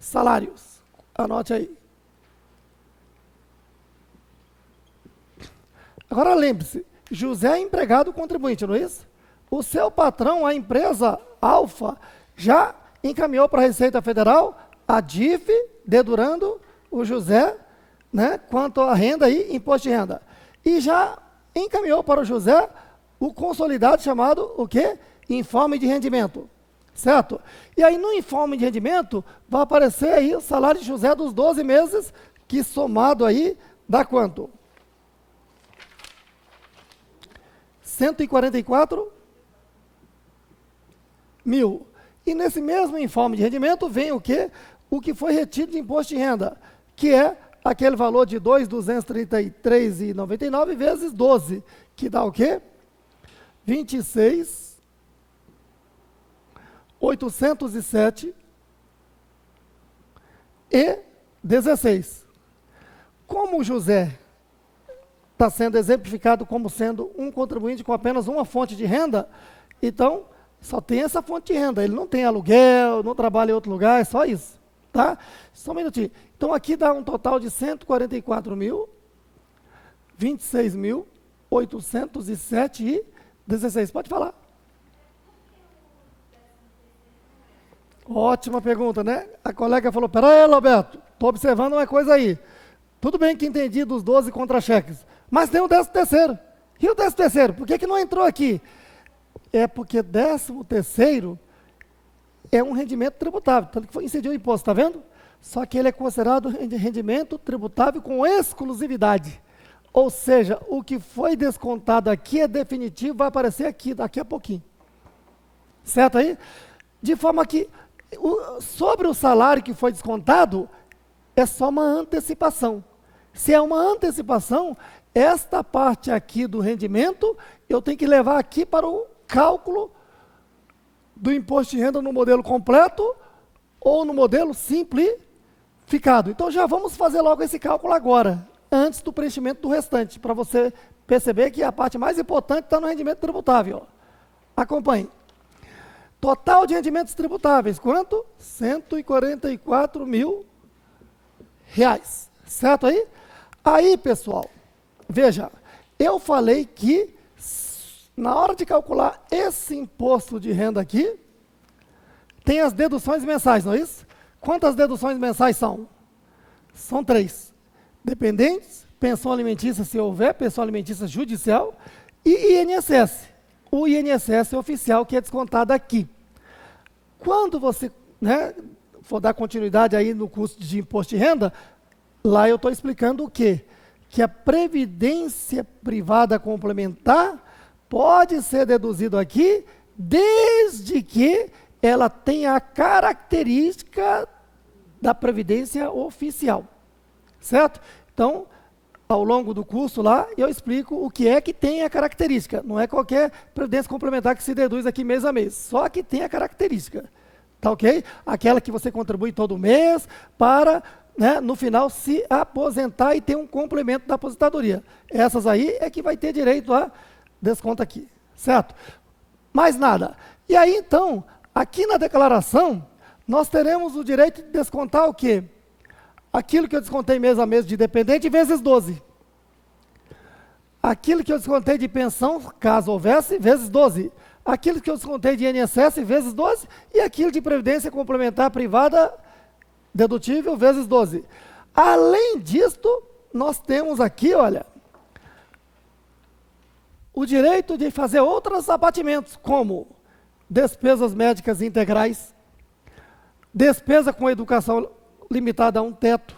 salários. Anote aí. Agora lembre-se, José é empregado contribuinte, não é isso? O seu patrão, a empresa Alfa, já encaminhou para a Receita Federal a DIF, dedurando o José, né, quanto à renda e imposto de renda. E já encaminhou para o José o consolidado chamado, o quê? Informe de rendimento, certo? E aí no informe de rendimento vai aparecer aí o salário de José dos 12 meses, que somado aí dá quanto? 144 mil. E nesse mesmo informe de rendimento vem o quê? O que foi retido de imposto de renda, que é aquele valor de 2.233,99 vezes 12, que dá o quê? 26.807,16. Como o José está sendo exemplificado como sendo um contribuinte com apenas uma fonte de renda, então só tem essa fonte de renda, ele não tem aluguel, não trabalha em outro lugar, é só isso, tá? Só um minutinho. Então aqui dá um total de 144.026.807,16. Pode falar. Ótima pergunta, né? A colega falou, peraí, Roberto, estou observando uma coisa aí. Tudo bem que entendi dos 12 contra-cheques, mas tem o 13º. E o 13º, por que não entrou aqui? É porque 13º é um rendimento tributável, tanto que incidiu o imposto, está vendo? Só que ele é considerado rendimento tributável com exclusividade. Ou seja, o que foi descontado aqui é definitivo, vai aparecer aqui, daqui a pouquinho. Certo aí? De forma que, sobre o salário que foi descontado, é só uma antecipação. Se é uma antecipação, esta parte aqui do rendimento, eu tenho que levar aqui para o cálculo do imposto de renda no modelo completo ou no modelo simplificado. Então já vamos fazer logo esse cálculo agora, antes do preenchimento do restante, para você perceber que a parte mais importante está no rendimento tributável. Acompanhe. Total de rendimentos tributáveis, quanto? 144 mil reais. Certo aí? Aí, pessoal, veja, eu falei que na hora de calcular esse imposto de renda aqui, tem as deduções mensais, não é isso? Quantas deduções mensais são? São 3. Dependentes, pensão alimentícia, se houver, pensão alimentícia judicial, e INSS. O INSS é oficial, que é descontado aqui. Quando você, né, for dar continuidade aí no curso de imposto de renda, lá eu estou explicando o quê? Que a previdência privada complementar pode ser deduzido aqui, desde que ela tenha a característica da previdência oficial, certo? Então, ao longo do curso lá, eu explico o que é que tem a característica. Não é qualquer previdência complementar que se deduz aqui mês a mês, só que tem a característica, tá ok? Aquela que você contribui todo mês para, né, no final, se aposentar e ter um complemento da aposentadoria. Essas aí é que vai ter direito a desconto aqui, certo? Mais nada. E aí, então, aqui na declaração, nós teremos o direito de descontar o quê? Aquilo que eu descontei mês a mês de dependente, vezes 12. Aquilo que eu descontei de pensão, caso houvesse, vezes 12. Aquilo que eu descontei de INSS, vezes 12. E aquilo de previdência complementar privada, dedutível, vezes 12. Além disto, nós temos aqui, olha, o direito de fazer outros abatimentos, como despesas médicas integrais, despesa com educação limitada a um teto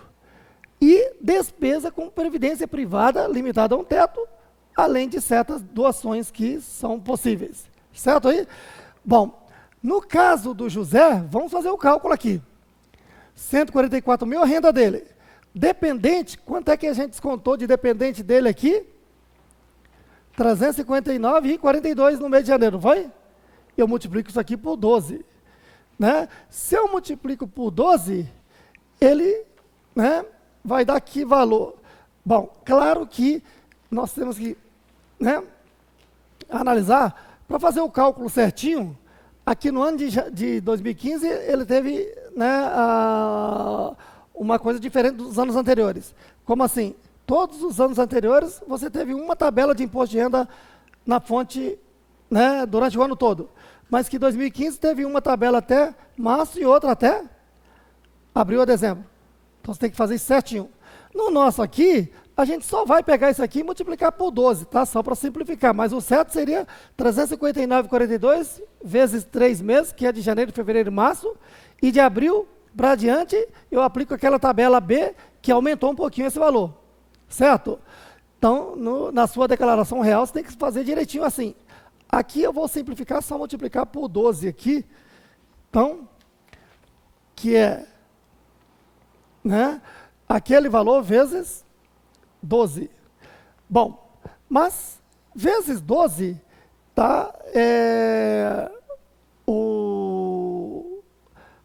e despesa com previdência privada limitada a um teto, além de certas doações que são possíveis. Certo aí? Bom, no caso do José, vamos fazer o cálculo aqui. 144 mil a renda dele. Dependente, quanto é que a gente descontou de dependente dele aqui? 359,42 no mês de janeiro, vai? Eu multiplico isso aqui por 12. Né? Se eu multiplico por 12, ele, né, vai dar que valor? Bom, claro que nós temos que, né, analisar, para fazer o cálculo certinho, aqui no ano de 2015, ele teve, né, uma coisa diferente dos anos anteriores. Como assim? Todos os anos anteriores, você teve uma tabela de imposto de renda na fonte, né, durante o ano todo. Mas que 2015 teve uma tabela até março e outra até abril a dezembro. Então você tem que fazer isso certinho. No nosso aqui, a gente só vai pegar isso aqui e multiplicar por 12, tá? Só para simplificar. Mas o certo seria 359,42 vezes 3 meses, que é de janeiro, fevereiro e março. E de abril para adiante, eu aplico aquela tabela B, que aumentou um pouquinho esse valor. Certo? Então, na sua declaração real, você tem que fazer direitinho assim. Aqui eu vou simplificar, só multiplicar por 12 aqui. Então, que é, né, aquele valor vezes 12. Bom, mas vezes 12, tá,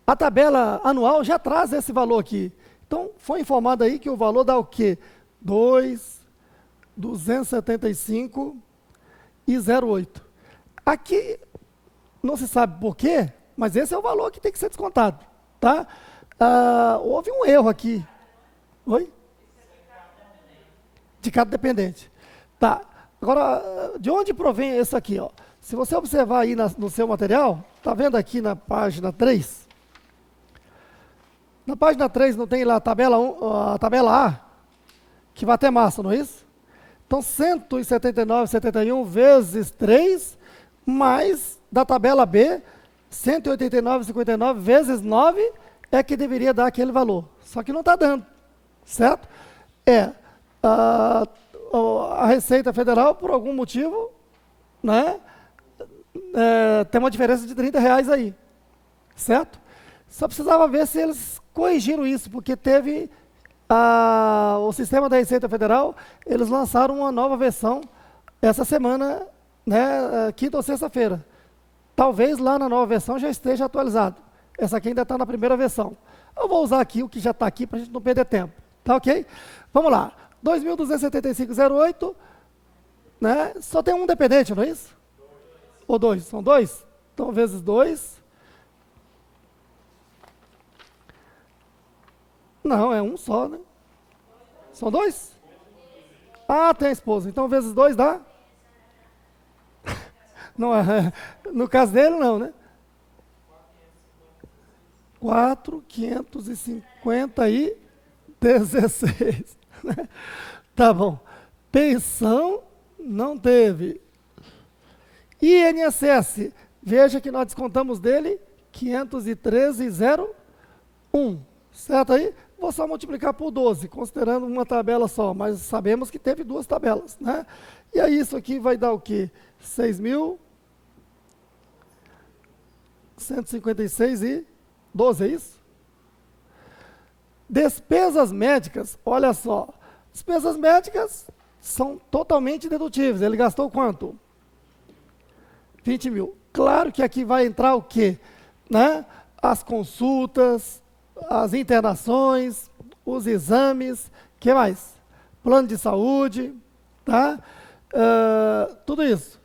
a tabela anual já traz esse valor aqui. Então, foi informado aí que o valor dá o quê? 275,08. Aqui, não se sabe por quê, mas esse é o valor que tem que ser descontado, tá? Houve um erro aqui. Oi? De cada dependente. Tá. Agora, de onde provém isso aqui, ó? Se você observar aí no seu material, tá vendo aqui na página 3? Na página 3 não tem lá a tabela A, que vai até março, não é isso? Então, 179,71 vezes 3, mais da tabela B, 189,59 vezes 9, é que deveria dar aquele valor. Só que não está dando, certo? A Receita Federal, por algum motivo, né, tem uma diferença de R$30 aí, certo? Só precisava ver se eles corrigiram isso, porque teve o sistema da Receita Federal, eles lançaram uma nova versão essa semana, né, quinta ou sexta-feira. Talvez lá na nova versão já esteja atualizado. Essa aqui ainda está na primeira versão. Eu vou usar aqui o que já está aqui para a gente não perder tempo. Tá ok? Vamos lá. 2.275,08, né? Só tem um dependente, não é isso? Ou dois? São dois? Então, vezes 2. Não, é um só, né? São dois? Ah, tem a esposa. Então, vezes 2 dá? Não, no caso dele, não, né? 4.550,16. Tá bom. Pensão não teve. INSS, veja que nós descontamos dele 513,01. Certo aí? Vou só multiplicar por 12, considerando uma tabela só, mas sabemos que teve duas tabelas, né? E aí isso aqui vai dar o quê? 6.156,12, é isso? Despesas médicas, olha só. Despesas médicas são totalmente dedutíveis. Ele gastou quanto? 20 mil. Claro que aqui vai entrar o quê? Né? As consultas, as internações, os exames, que mais? Plano de saúde, tá? Tudo isso.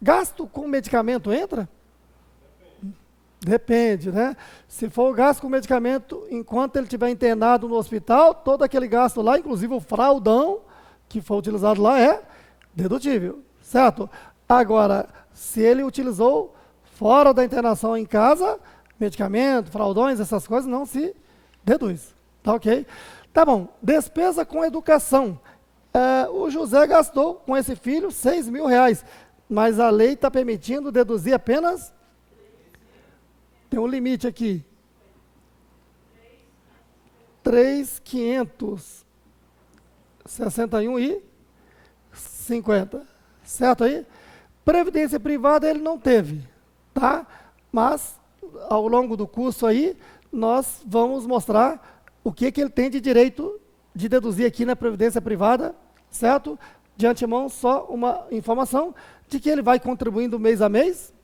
Gasto com medicamento entra? Depende, né? Se for o gasto com medicamento, enquanto ele estiver internado no hospital, todo aquele gasto lá, inclusive o fraldão que foi utilizado lá, é dedutível, certo? Agora, se ele utilizou fora da internação em casa, medicamento, fraldões, essas coisas, não se deduz, tá ok? Tá bom, despesa com educação. O José gastou com esse filho R$6.000, mas a lei está permitindo deduzir apenas... Tem um limite aqui. 3.561,50. Certo aí? Previdência privada ele não teve, tá? Mas, ao longo do curso aí, nós vamos mostrar o que ele tem de direito de deduzir aqui na previdência privada, certo? De antemão, só uma informação de que ele vai contribuindo mês a mês,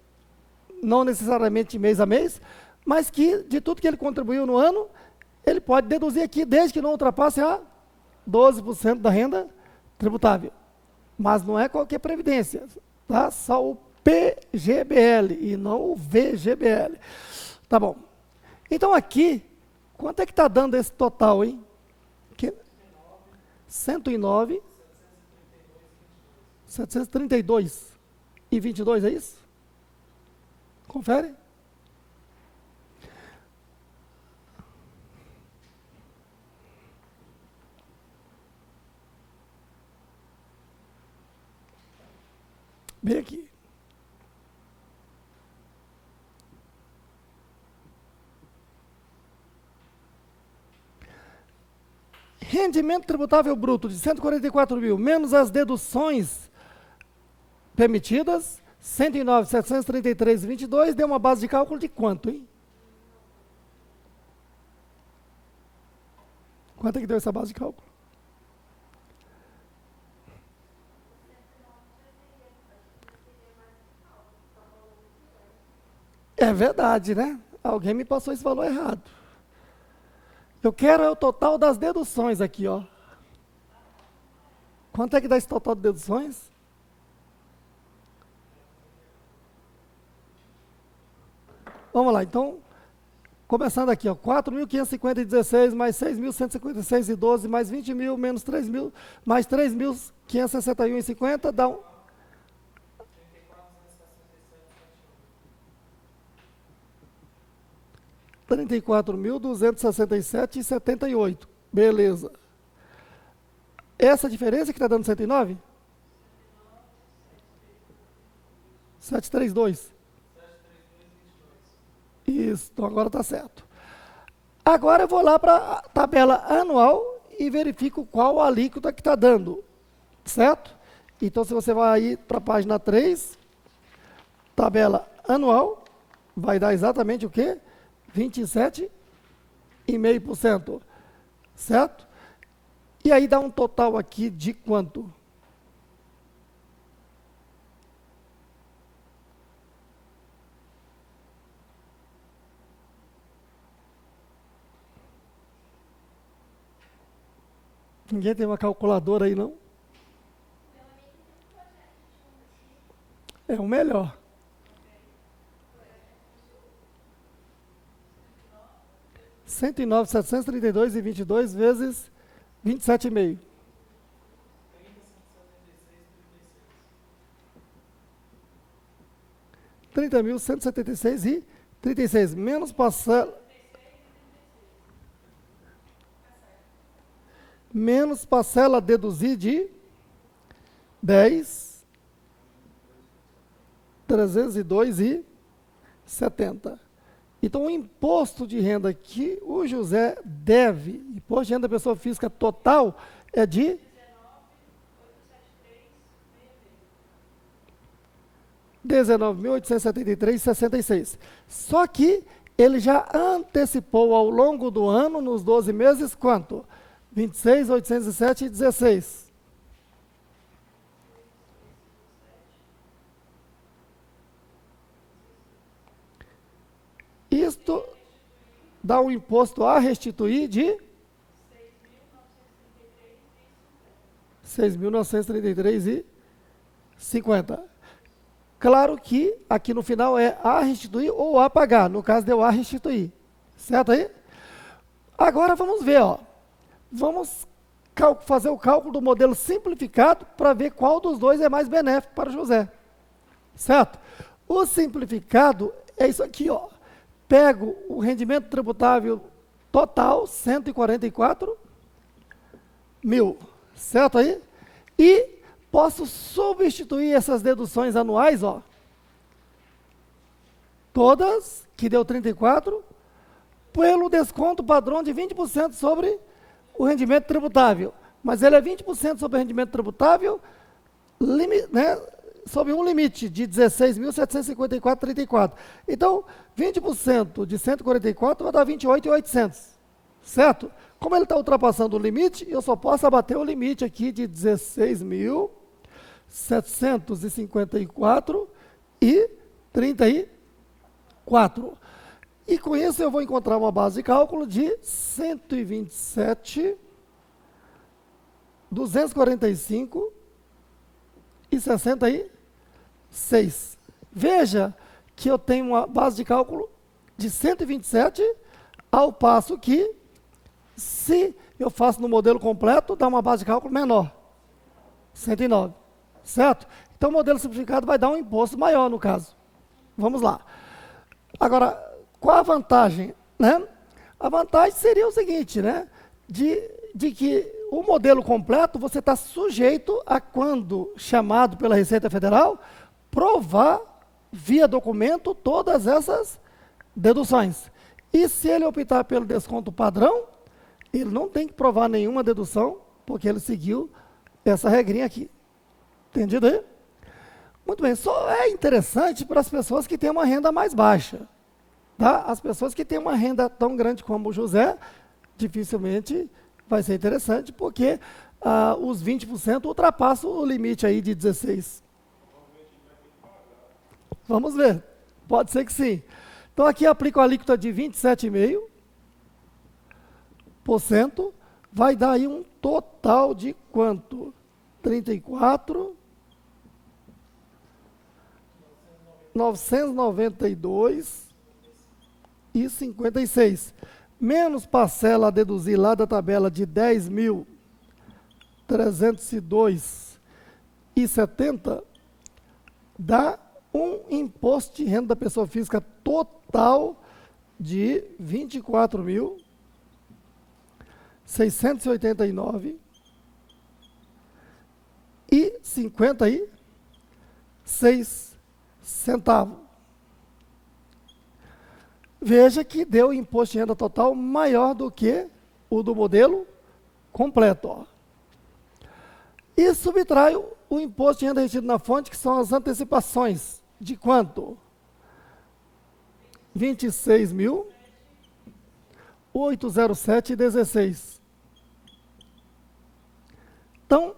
não necessariamente mês a mês, mas que de tudo que ele contribuiu no ano, ele pode deduzir aqui, desde que não ultrapasse a 12% da renda tributável. Mas não é qualquer previdência, tá? Só o PGBL e não o VGBL. Tá bom. Então aqui, Quanto é que está dando esse total, hein? 109, 732 e 22, é isso? Confere. Bem aqui. Rendimento tributável bruto de 144 mil, menos as deduções permitidas, 109, 733 e 22, deu uma base de cálculo de quanto, hein? Quanto é que deu essa base de cálculo? É verdade, né? Alguém me passou esse valor errado. Eu quero é o total das deduções aqui, ó. Quanto é que dá esse total de deduções? Vamos lá, então, começando aqui, ó, 4.550,16 mais 6.156,12 mais 20 mil menos 3 mil mais 3.561,50 dá um... 34.267,78. Beleza. Essa diferença que está dando 109? 732. Isso, então agora está certo. Agora eu vou lá para a tabela anual e verifico qual a alíquota que está dando. Certo? Então, se você vai aí para a página 3, tabela anual, vai dar exatamente o quê? 27,5%, certo? E aí dá um total aqui de quanto? Ninguém tem uma calculadora aí, não? É o melhor. 109.732,22 vezes 27,5. 30.176,36 menos parcela a deduzir de 10.302,70. Então, o imposto de renda que o José deve, imposto de renda da pessoa física total, é de 19.873,66. Só que ele já antecipou ao longo do ano, nos 12 meses, quanto? 26.807,16. Isto dá um imposto a restituir de 6.933,50. Claro que aqui no final é a restituir ou a pagar. No caso deu a restituir. Certo aí? Agora vamos ver, ó. Vamos fazer o cálculo do modelo simplificado para ver qual dos dois é mais benéfico para o José. Certo? O simplificado é isso aqui, ó. Pego o rendimento tributável total, 144 mil, certo aí? E posso substituir essas deduções anuais, ó, todas, que deu 34, pelo desconto padrão de 20% sobre o rendimento tributável. Mas ele é 20% sobre o rendimento tributável, né, sob um limite de 16.754,34. Então, 20% de 144 vai dar 28.800, certo? Como ele está ultrapassando o limite, eu só posso abater o limite aqui de 16.754,34. E com isso eu vou encontrar uma base de cálculo de 127.245,66. Veja que eu tenho uma base de cálculo de 127 a Ao passo que, se eu faço no modelo completo, dá uma base de cálculo menor, 109, certo? Então, o modelo simplificado vai dar um imposto maior, no caso. Vamos lá. Agora, qual a vantagem, né? A vantagem seria o seguinte, né? De que o modelo completo, você está sujeito a, quando chamado pela Receita Federal, provar via documento todas essas deduções. E se ele optar pelo desconto padrão, ele não tem que provar nenhuma dedução, porque ele seguiu essa regrinha aqui. Entendido aí? Muito bem, só é interessante para as pessoas que têm uma renda mais baixa. Tá? As pessoas que têm uma renda tão grande como o José, dificilmente vai ser interessante, porque os 20% ultrapassam o limite aí de 16. Vamos ver, pode ser que sim. Então aqui aplico a alíquota de 27,5%, vai dar aí um total de quanto? 34.992,56. Menos parcela a deduzir lá da tabela de 10.302,70, dá um imposto de renda da pessoa física total de R$ 24.689,56 centavos. Veja que deu imposto de renda total maior do que o do modelo completo. Ó. E subtrai o imposto de renda retido na fonte, que são as antecipações. De quanto? 26.807,16. Então,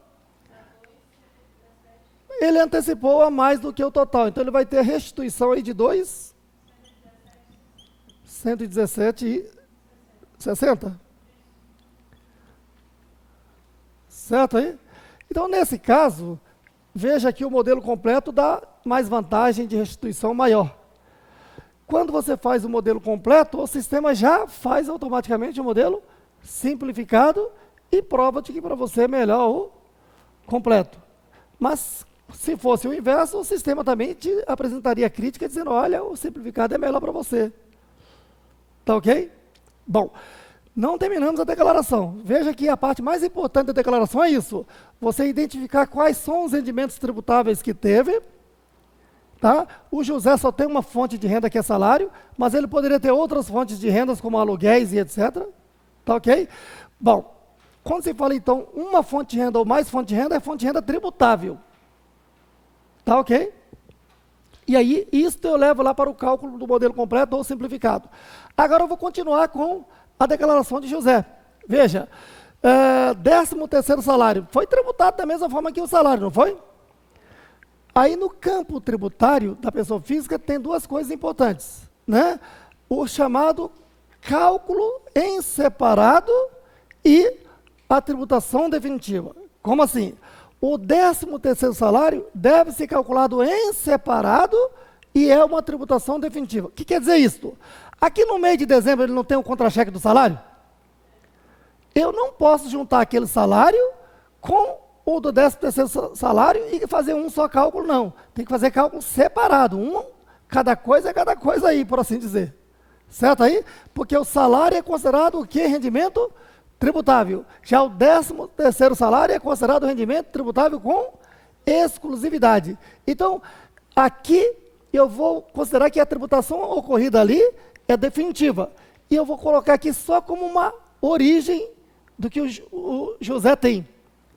ele antecipou a mais do que o total. Então, ele vai ter restituição aí de 117,60. Certo aí? Então, nesse caso, veja que o modelo completo dá mais vantagem de restituição maior. Quando você faz o modelo completo, o sistema já faz automaticamente o modelo simplificado e prova de que para você é melhor o completo. Mas, se fosse o inverso, o sistema também te apresentaria crítica dizendo, olha, o simplificado é melhor para você. Tá ok? Bom, não terminamos a declaração. Veja que a parte mais importante da declaração é isso. Você identificar quais são os rendimentos tributáveis que teve. Tá? O José só tem uma fonte de renda que é salário, mas ele poderia ter outras fontes de rendas, como aluguéis e etc. Tá ok? Bom, quando se fala então uma fonte de renda ou mais fonte de renda, é fonte de renda tributável. Tá ok? E aí, isso eu levo lá para o cálculo do modelo completo ou simplificado. Agora eu vou continuar com a declaração de José. Veja, 13º salário. Foi tributado da mesma forma que o salário, não foi? Aí no campo tributário da pessoa física tem duas coisas importantes, né? O chamado cálculo em separado e a tributação definitiva. Como assim? O 13º salário deve ser calculado em separado e é uma tributação definitiva. O que quer dizer isso? Aqui no mês de dezembro ele não tem o contra-cheque do salário? Eu não posso juntar aquele salário com o do 13º salário e fazer um só cálculo, não. Tem que fazer cálculo separado. Cada coisa é cada coisa aí, por assim dizer. Certo aí? Porque o salário é considerado o quê? Rendimento tributável. Já o 13º salário é considerado rendimento tributável com exclusividade. Então, aqui eu vou considerar que a tributação ocorrida ali é definitiva. E eu vou colocar aqui só como uma origem do que o José tem.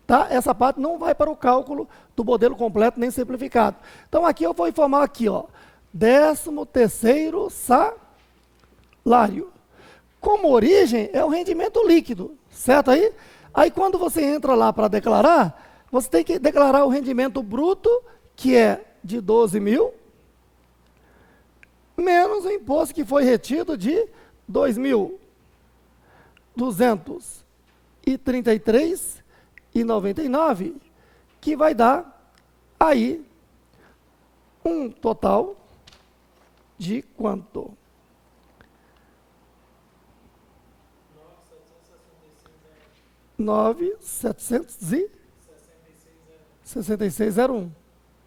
Tá? Essa parte não vai para o cálculo do modelo completo nem simplificado. Então, aqui eu vou informar aqui, ó, 13º salário. Como origem, é o rendimento líquido, certo aí? Aí, quando você entra lá para declarar, você tem que declarar o rendimento bruto, que é de 12 mil, menos o imposto que foi retido de 2.233,99, que vai dar aí um total de quanto? 9.766,01.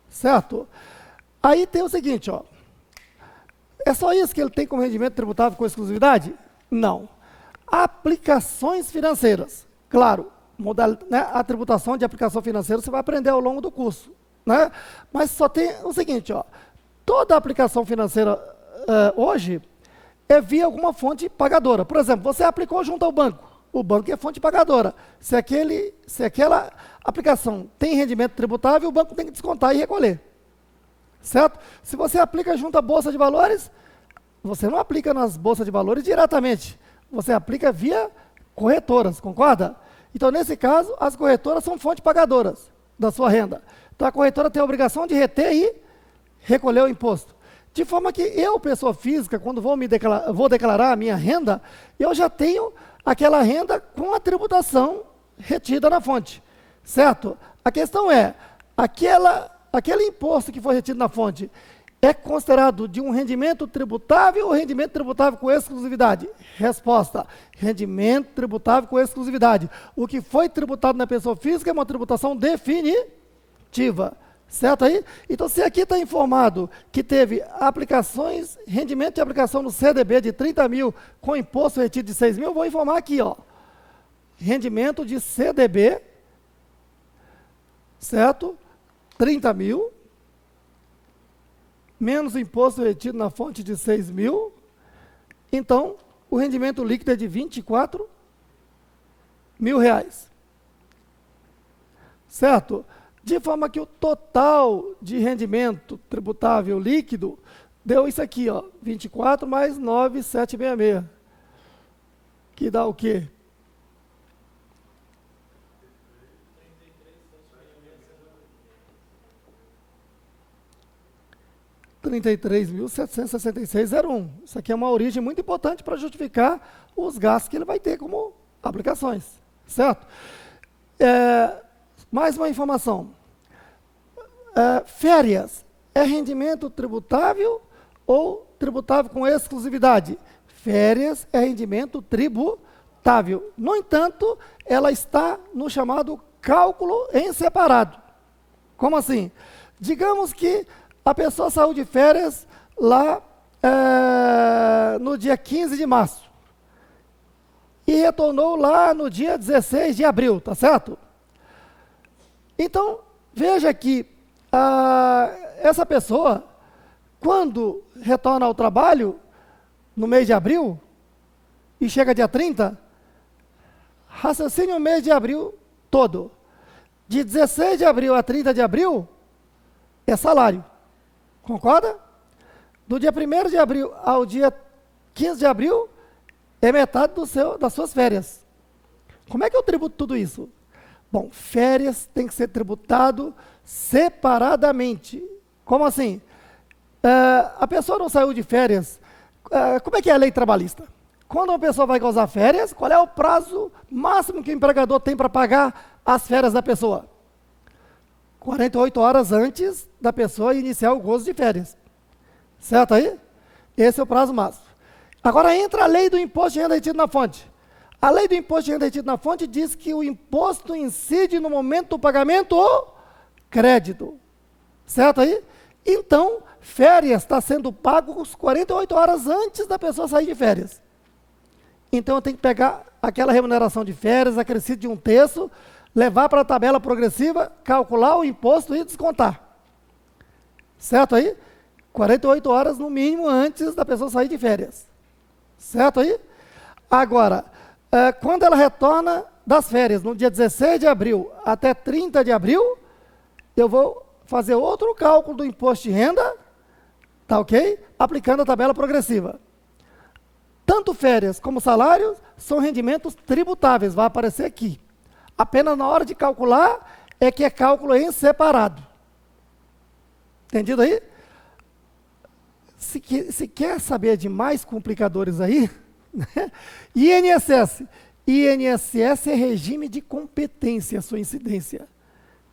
Certo? Aí tem o seguinte, ó. É só isso que ele tem como rendimento tributável com exclusividade? Não. Aplicações financeiras. Claro, né, a tributação de aplicação financeira você vai aprender ao longo do curso. Né? Mas só tem o seguinte, ó. Toda aplicação financeira hoje é via alguma fonte pagadora. Por exemplo, você aplicou junto ao banco. O banco é fonte pagadora. Se aquela aplicação tem rendimento tributável, o banco tem que descontar e recolher. Certo? Se você aplica junto à Bolsa de Valores, você não aplica nas Bolsas de Valores diretamente. Você aplica via corretoras, concorda? Então, nesse caso, as corretoras são fontes pagadoras da sua renda. Então, a corretora tem a obrigação de reter e recolher o imposto. De forma que eu, pessoa física, quando vou declarar a minha renda, eu já tenho aquela renda com a tributação retida na fonte. Certo? A questão é, aquele imposto que foi retido na fonte é considerado de um rendimento tributável ou rendimento tributável com exclusividade? Resposta, rendimento tributável com exclusividade. O que foi tributado na pessoa física é uma tributação definitiva. Certo aí? Então, se aqui está informado que teve aplicações, rendimento de aplicação no CDB de 30 mil com imposto retido de 6 mil, eu vou informar aqui, ó. Rendimento de CDB, certo? 30 mil, menos o imposto retido na fonte de 6 mil. Então, o rendimento líquido é de 24 mil reais. Certo? De forma que o total de rendimento tributável líquido deu isso aqui, ó, 24 mais 9.766, que dá o quê? R$ 33.766,01. Isso aqui é uma origem muito importante para justificar os gastos que ele vai ter como aplicações, certo? Mais uma informação. Férias é rendimento tributável ou tributável com exclusividade? Férias é rendimento tributável. No entanto, ela está no chamado cálculo em separado. Como assim? Digamos que a pessoa saiu de férias lá no dia 15 de março e retornou lá no dia 16 de abril, tá certo? Então, veja que essa pessoa, quando retorna ao trabalho, no mês de abril, e chega dia 30, raciocine o mês de abril todo. De 16 de abril a 30 de abril, é salário. Concorda? Do dia 1º de abril ao dia 15 de abril, é metade das suas férias. Como é que eu tributo tudo isso? Bom, férias tem que ser tributado separadamente. Como assim? A pessoa não saiu de férias. Como é que é a lei trabalhista? Quando uma pessoa vai gozar férias, qual é o prazo máximo que o empregador tem para pagar as férias da pessoa? 48 horas antes da pessoa iniciar o gozo de férias. Certo aí? Esse é o prazo máximo. Agora entra a lei do imposto de renda retido na fonte. A lei do imposto de renda retido na fonte diz que o imposto incide no momento do pagamento ou crédito. Certo aí? Então, férias está sendo pago 48 horas antes da pessoa sair de férias. Então, eu tenho que pegar aquela remuneração de férias, acrescido de 1/3, levar para a tabela progressiva, calcular o imposto e descontar. Certo aí? 48 horas no mínimo antes da pessoa sair de férias. Certo aí? Agora, quando ela retorna das férias, no dia 16 de abril até 30 de abril, eu vou fazer outro cálculo do imposto de renda, tá ok? Aplicando a tabela progressiva. Tanto férias como salários são rendimentos tributáveis, vai aparecer aqui. Apenas na hora de calcular é que é cálculo em separado. Entendido aí? Se quer saber de mais complicadores aí, né? INSS. INSS é regime de competência, sua incidência.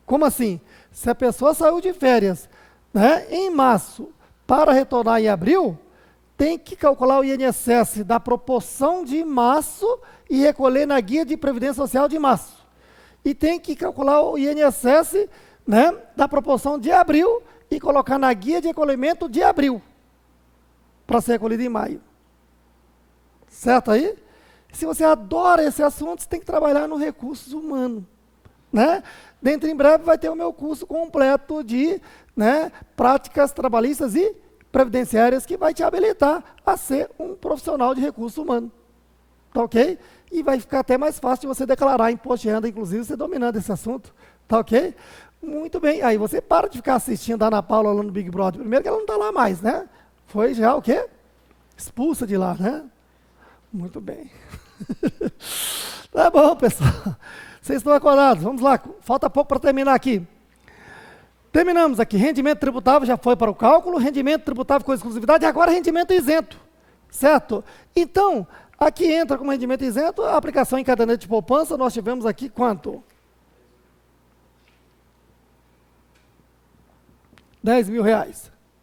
Como assim? Se a pessoa saiu de férias, né, em março para retornar em abril, tem que calcular o INSS da proporção de março e recolher na guia de Previdência Social de março. E tem que calcular o INSS, né, da proporção de abril e colocar na guia de recolhimento de abril, para ser recolhido em maio. Certo aí? Se você adora esse assunto, você tem que trabalhar no recursos humanos. Né? Dentro em breve vai ter o meu curso completo de, né, práticas trabalhistas e previdenciárias que vai te habilitar a ser um profissional de recurso humano. Tá ok? E vai ficar até mais fácil de você declarar imposto de renda, inclusive você dominando esse assunto. Tá ok? Muito bem. Aí você para de ficar assistindo a Ana Paula lá no Big Brother. Primeiro que ela não está lá mais, né? Foi já o quê? Expulsa de lá, né? Muito bem. Tá bom, pessoal. Vocês estão acordados? Vamos lá. Falta pouco para terminar aqui. Terminamos aqui. Rendimento tributável já foi para o cálculo. Rendimento tributável com exclusividade. E agora rendimento isento. Certo? Então, aqui entra como rendimento isento a aplicação em caderneta de poupança. Nós tivemos aqui quanto? 10 mil reais.